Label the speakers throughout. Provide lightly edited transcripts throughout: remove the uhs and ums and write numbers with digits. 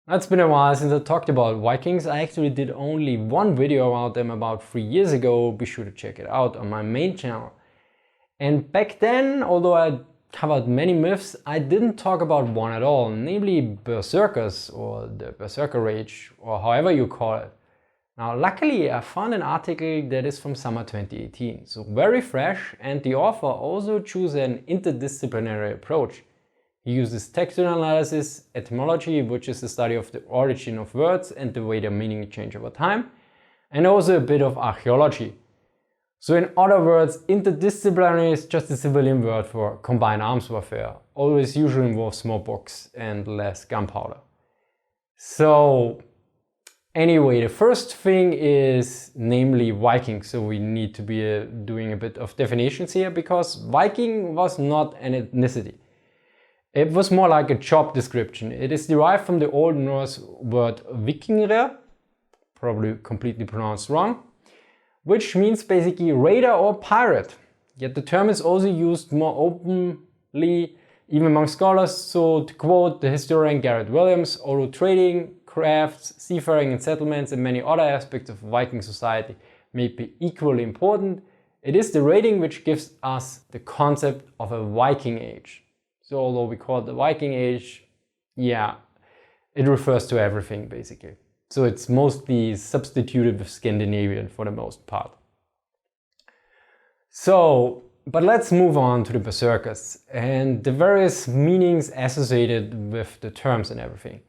Speaker 1: It's been a while since I talked about Vikings. I actually did only one video about them about 3 years ago. Be sure to check it out on my main channel. And back then, although I covered many myths, I didn't talk about one at all, namely Berserkers or the Berserker Age, or however you call it. Now luckily I found an article that is from summer 2018, so very fresh, and the author also chose an interdisciplinary approach. He uses textual analysis, etymology, which is the study of the origin of words and the way their meaning change over time, and also a bit of archeology. So in other words, interdisciplinary is just a civilian word for combined arms warfare, always usually involves smallpox and less gunpowder. So anyway, the first thing is namely Viking, so we need to be doing a bit of definitions here, because Viking was not an ethnicity. It was more like a job description. It is derived from the Old Norse word vikingr, probably completely pronounced wrong, which means basically raider or pirate. Yet the term is also used more openly, even among scholars. So to quote the historian Garrett Williams, although trading, crafts, seafaring and settlements and many other aspects of Viking society may be equally important, it is the raiding which gives us the concept of a Viking Age. So although we call it the Viking Age, yeah, it refers to everything basically. So it's mostly substituted with Scandinavian for the most part. So, but let's move on to the Berserkers and the various meanings associated with the terms and everything.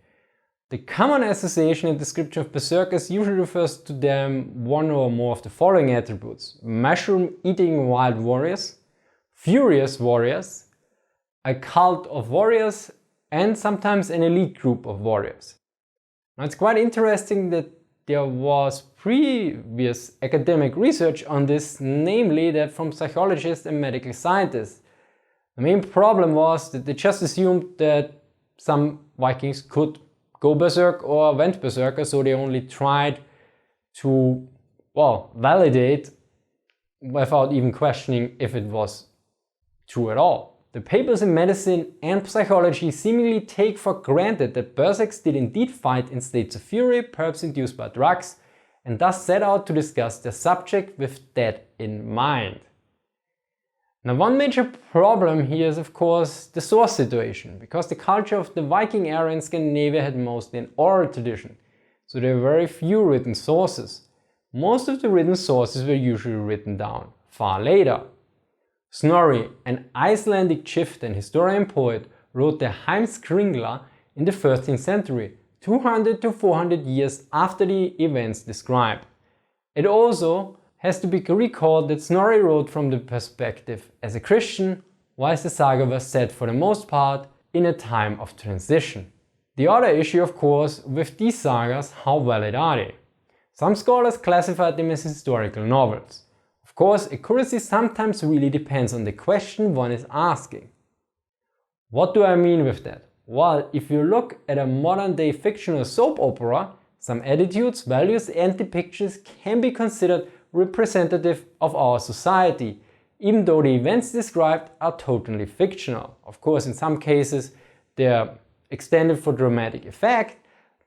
Speaker 1: The common association and description of Berserkers usually refers to them one or more of the following attributes: mushroom-eating wild warriors, furious warriors, a cult of warriors, and sometimes an elite group of warriors. Now it's quite interesting that there was previous academic research on this, namely that from psychologists and medical scientists. The main problem was that they just assumed that some Vikings could go berserk or went berserker, so they only tried to, well, validate without even questioning if it was true at all. The papers in medicine and psychology seemingly take for granted that Berserks did indeed fight in states of fury, perhaps induced by drugs, and thus set out to discuss their subject with that in mind. Now one major problem here is of course the source situation, because the culture of the Viking era in Scandinavia had mostly an oral tradition, so there were very few written sources. Most of the written sources were usually written down far later. Snorri, an Icelandic chieftain, historian poet, wrote the Heimskringla in the 13th century, 200 to 400 years after the events described. It also has to be recalled that Snorri wrote from the perspective as a Christian, whilst the saga was set for the most part in a time of transition. The other issue, of course, with these sagas, how valid are they? Some scholars classified them as historical novels. Of course, accuracy sometimes really depends on the question one is asking. What do I mean with that? Well, if you look at a modern day fictional soap opera, some attitudes, values and depictions can be considered representative of our society, even though the events described are totally fictional. Of course, in some cases they're extended for dramatic effect,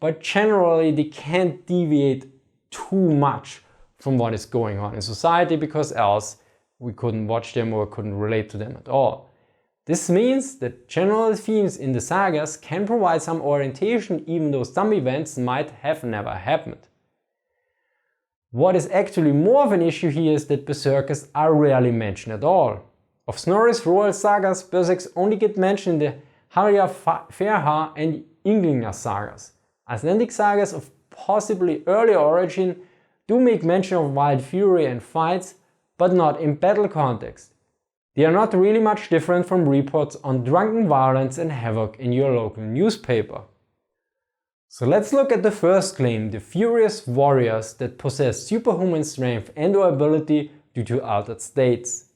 Speaker 1: but generally they can't deviate too much from what is going on in society, because else we couldn't watch them or couldn't relate to them at all. This means that general themes in the sagas can provide some orientation, even though some events might have never happened. What is actually more of an issue here is that Berserkers are rarely mentioned at all. Of Snorri's royal sagas, Berserks only get mentioned in the Harja and Ynglinga sagas. Icelandic sagas of possibly earlier origin do make mention of wild fury and fights, but not in battle context. They are not really much different from reports on drunken violence and havoc in your local newspaper. So let's look at the first claim, the furious warriors that possess superhuman strength and or ability due to altered states.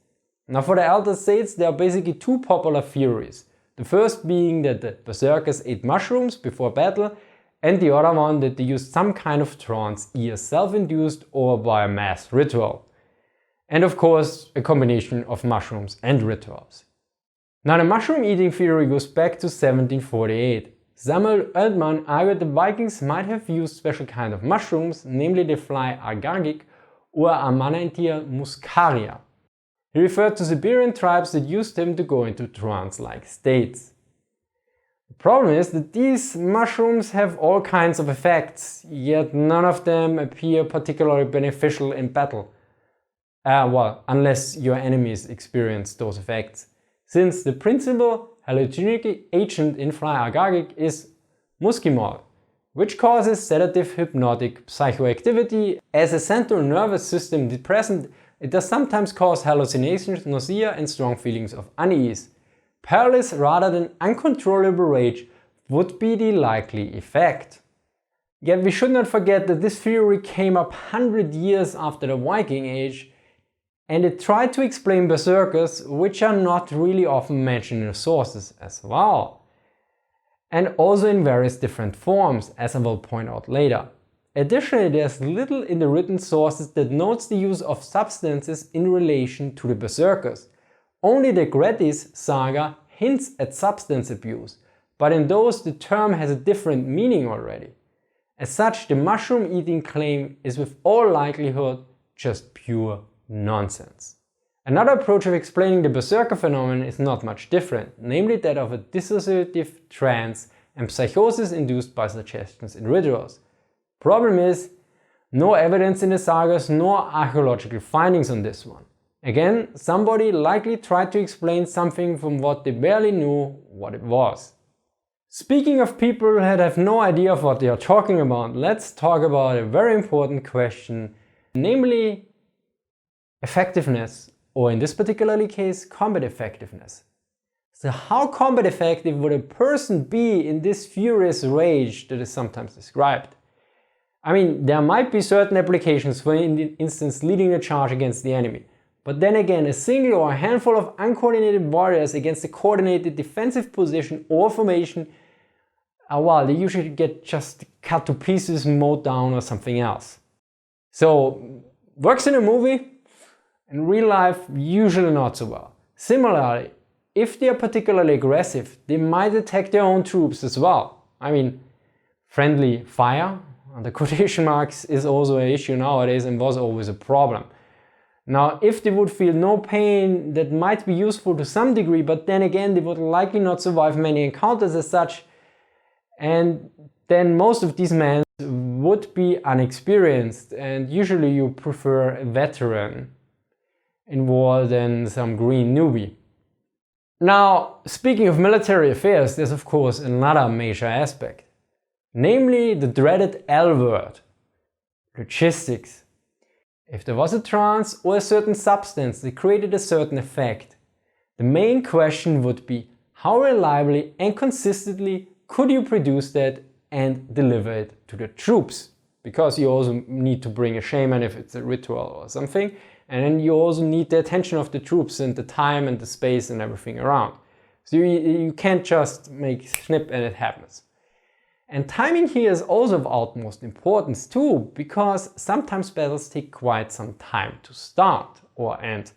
Speaker 1: Now for the altered states there are basically two popular theories. The first being that the Berserkers ate mushrooms before battle, and the other one that they used some kind of trance, either self-induced or by a mass ritual. And of course a combination of mushrooms and rituals. Now the mushroom eating theory goes back to 1748. Samuel Erdmann argued the Vikings might have used special kind of mushrooms, namely the fly archeological or Amanita muscaria. He referred to Siberian tribes that used them to go into trance-like states. The problem is that these mushrooms have all kinds of effects, yet none of them appear particularly beneficial in battle. Unless your enemies experience those effects, since the principal hallucinogenic agent in fly archeological is muscimol, which causes sedative hypnotic psychoactivity. As a central nervous system depressant, it does sometimes cause hallucinations, nausea and strong feelings of unease. Paralysis rather than uncontrollable rage would be the likely effect. Yet we should not forget that this theory came up 100 years after the Viking Age, and it tried to explain berserkers, which are not really often mentioned in the sources as well. And also in various different forms, as I will point out later. Additionally, there's little in the written sources that notes the use of substances in relation to the berserkers. Only the Grettis saga hints at substance abuse, but in those the term has a different meaning already. As such, the mushroom eating claim is with all likelihood just pure nonsense. Another approach of explaining the berserker phenomenon is not much different, namely that of a dissociative trance and psychosis induced by suggestions in rituals. Problem is, no evidence in the sagas nor archaeological findings on this one. Again, somebody likely tried to explain something from what they barely knew what it was. Speaking of people that have no idea of what they are talking about, let's talk about a very important question, namely effectiveness, or in this particular case, combat effectiveness. So how combat effective would a person be in this furious rage that is sometimes described? I mean, there might be certain applications, for instance leading a charge against the enemy. But then again, a single or a handful of uncoordinated warriors against a coordinated defensive position or formation, they usually get just cut to pieces, mowed down or something else. So, works in a movie, in real life usually not so well. Similarly, if they are particularly aggressive, they might attack their own troops as well. I mean, friendly fire, the quotation marks, is also an issue nowadays and was always a problem. Now, if they would feel no pain, that might be useful to some degree, but then again, they would likely not survive many encounters as such, and then most of these men would be unexperienced, and usually you prefer a veteran in war than some green newbie. Now, speaking of military affairs, there's of course another major aspect, namely the dreaded L word, logistics. If there was a trance or a certain substance that created a certain effect, the main question would be how reliably and consistently could you produce that and deliver it to the troops? Because you also need to bring a shaman if it's a ritual or something, and then you also need the attention of the troops and the time and the space and everything around. So you can't just make snip and it happens. And timing here is also of utmost importance too, because sometimes battles take quite some time to start or end.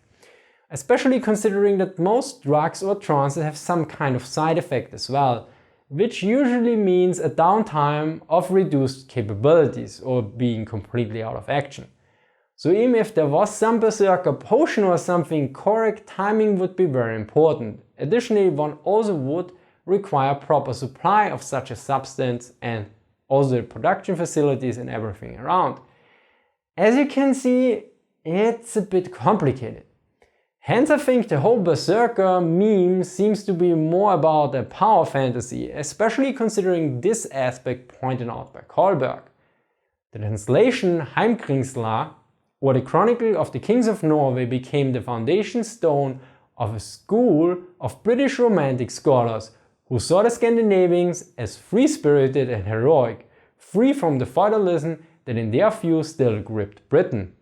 Speaker 1: Especially considering that most drugs or trances have some kind of side effect as well, which usually means a downtime of reduced capabilities or being completely out of action. So even if there was some berserker potion or something, correct timing would be very important. Additionally, one also would require proper supply of such a substance and also the production facilities and everything around. As you can see, it's a bit complicated. Hence I think the whole berserker meme seems to be more about a power fantasy, especially considering this aspect pointed out by Kolberg. The translation Heimkringsla, or the Chronicle of the Kings of Norway, became the foundation stone of a school of British Romantic scholars who saw the Scandinavians as free-spirited and heroic, free from the feudalism that in their view still gripped Britain.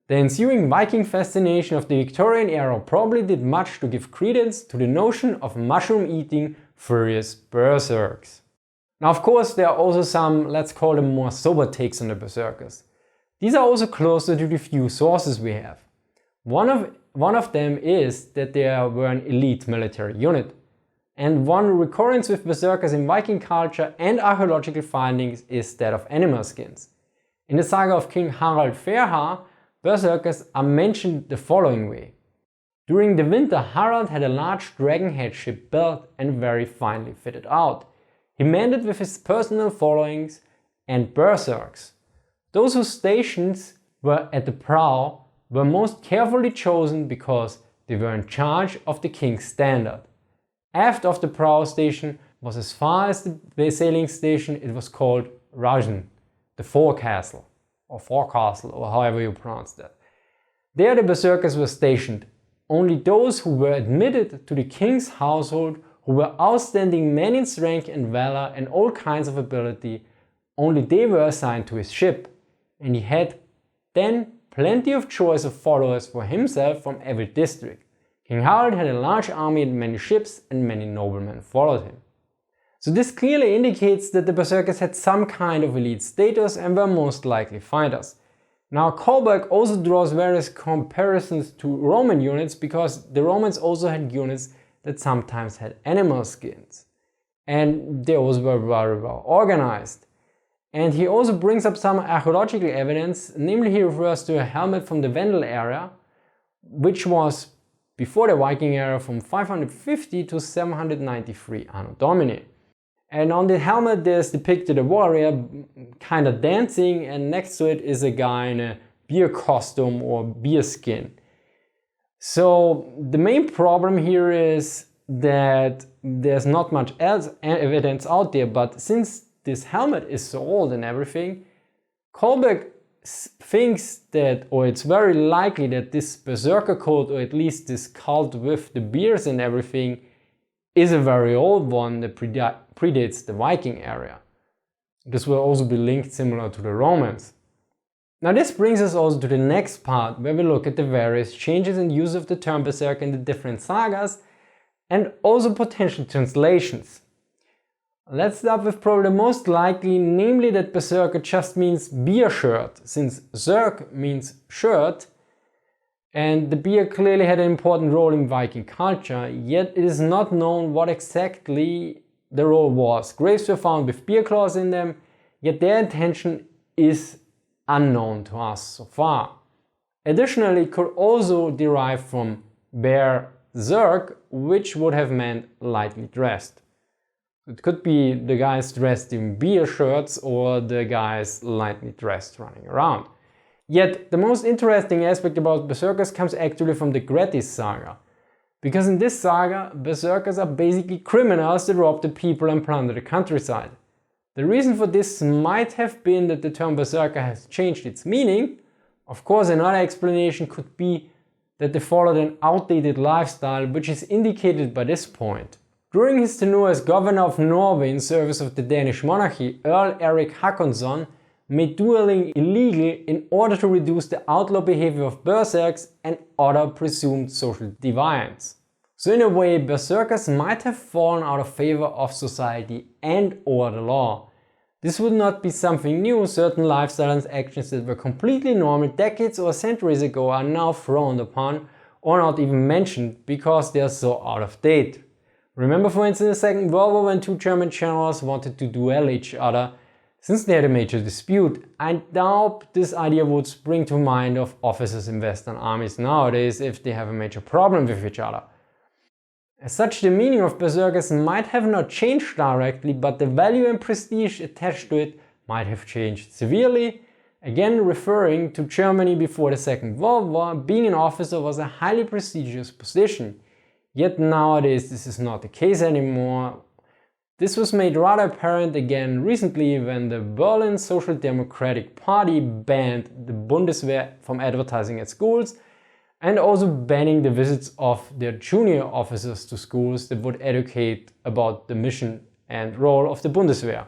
Speaker 1: The ensuing Viking fascination of the Victorian era probably did much to give credence to the notion of mushroom-eating furious berserks. Now of course there are also some, let's call them more sober takes on the berserkers. These are also closer to the few sources we have. One of them is that they were an elite military unit. and one recurrence with berserkers in Viking culture and archaeological findings is that of animal skins. In the saga of King Harald Fairhaar, berserkers are mentioned the following way. During the winter, Harald had a large dragon head ship built and very finely fitted out. He manned it with his personal followings and berserks. Those whose stations were at the prow were most carefully chosen because they were in charge of the king's standard. Aft of the prow station was as far as the sailing station. It was called Rajan, the forecastle, or however you pronounce that. There the berserkers were stationed. Only those who were admitted to the king's household, who were outstanding men in strength and valor and all kinds of ability, only they were assigned to his ship, and he had then plenty of choice of followers for himself from every district. King Harald had a large army and many ships, and many noblemen followed him. So this clearly indicates that the berserkers had some kind of elite status and were most likely fighters. Now Kolberg also draws various comparisons to Roman units because the Romans also had units that sometimes had animal skins. And those were very well organized. And he also brings up some archaeological evidence, namely he refers to a helmet from the Vendel era, which was before the Viking era from 550 to 793 Anno Domini. And on the helmet there's depicted a warrior kind of dancing, and next to it is a guy in a bear costume or bear skin. So the main problem here is that there's not much else evidence out there, but since this helmet is so old and everything, Kolberg thinks that, or it's very likely that this berserker cult, or at least this cult with the bears and everything, is a very old one that predates the Viking era. This will also be linked similar to the Romans. Now this brings us also to the next part, where we look at the various changes in use of the term berserker in the different sagas and also potential translations. Let's start with probably the most likely, namely that berserker just means bear shirt, since zerk means shirt, and the bear clearly had an important role in Viking culture, yet it is not known what exactly the role was. Graves were found with bear claws in them, yet their intention is unknown to us so far. Additionally, it could also derive from bear zerk, which would have meant lightly dressed. It could be the guys dressed in bear shirts or the guys lightly dressed running around. Yet the most interesting aspect about berserkers comes actually from the Grettis saga. Because in this saga, berserkers are basically criminals that rob the people and plunder the countryside. The reason for this might have been that the term berserker has changed its meaning. Of course, another explanation could be that they followed an outdated lifestyle, which is indicated by this point. During his tenure as governor of Norway in service of the Danish monarchy, Earl Erik Hakonsson made dueling illegal in order to reduce the outlaw behavior of berserks and other presumed social deviants. So in a way, berserkers might have fallen out of favor of society and or the law. This would not be something new. Certain lifestyles and actions that were completely normal decades or centuries ago are now frowned upon or not even mentioned because they are so out of date. Remember, for instance, the Second World War when two German generals wanted to duel each other since they had a major dispute. I doubt this idea would spring to mind of officers in Western armies nowadays if they have a major problem with each other. As such, the meaning of berserkers might have not changed directly, but the value and prestige attached to it might have changed severely. Again, referring to Germany before the Second World War, being an officer was a highly prestigious position. Yet nowadays this is not the case anymore. This was made rather apparent again recently when the Berlin Social Democratic Party banned the Bundeswehr from advertising at schools and also banning the visits of their junior officers to schools that would educate about the mission and role of the Bundeswehr.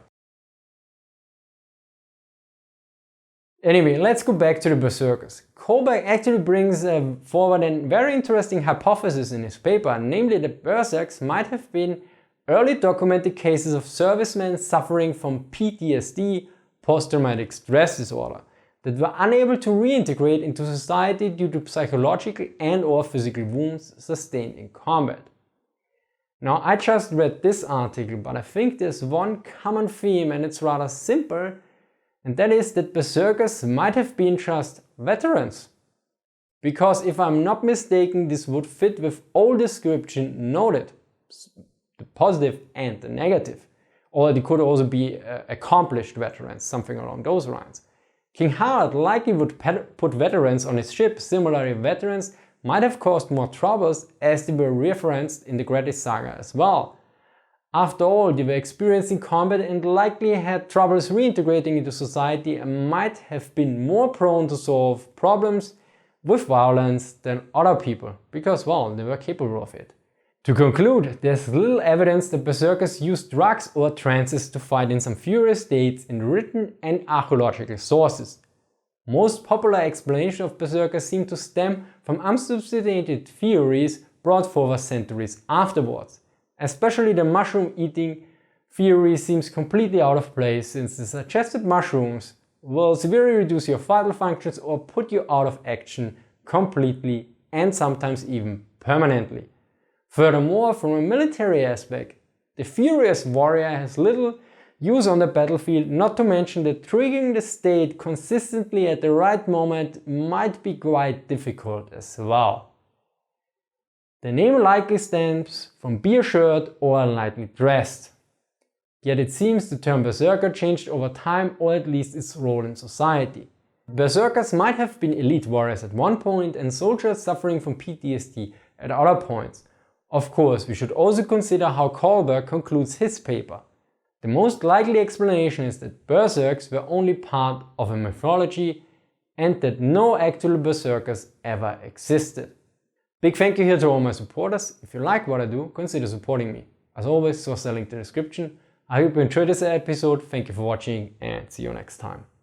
Speaker 1: Anyway, let's go back to the berserkers. Kolberg actually brings forward a very interesting hypothesis in his paper, namely that berserks might have been early documented cases of servicemen suffering from PTSD, post-traumatic stress disorder, that were unable to reintegrate into society due to psychological and or physical wounds sustained in combat. Now, I just read this article, but I think there's one common theme and it's rather simple, and that is that Berserkers might have been just veterans. Because if I'm not mistaken, this would fit with all description noted, the positive and the negative. Or they could also be accomplished veterans, something along those lines. King Harald likely would put veterans on his ship. Similarly, veterans might have caused more troubles as they were referenced in the Great Saga as well. After all, they were experiencing combat and likely had troubles reintegrating into society and might have been more prone to solve problems with violence than other people, because, well, they were capable of it. To conclude, there's little evidence that Berserkers used drugs or trances to fight in some furious states in written and archaeological sources. Most popular explanations of Berserkers seem to stem from unsubstantiated theories brought forward centuries afterwards. Especially the mushroom eating theory seems completely out of place, since the suggested mushrooms will severely reduce your vital functions or put you out of action completely and sometimes even permanently. Furthermore, from a military aspect, the furious warrior has little use on the battlefield, not to mention that triggering the state consistently at the right moment might be quite difficult as well. The name likely stems from beer shirt or lightly dressed. Yet it seems the term Berserker changed over time, or at least its role in society. Berserkers might have been elite warriors at one point and soldiers suffering from PTSD at other points. Of course, we should also consider how Kolberg concludes his paper. The most likely explanation is that Berserks were only part of a mythology and that no actual Berserkers ever existed. Big thank you here to all my supporters. If you like what I do, consider supporting me. As always, source the link in the description. I hope you enjoyed this episode, thank you for watching and see you next time.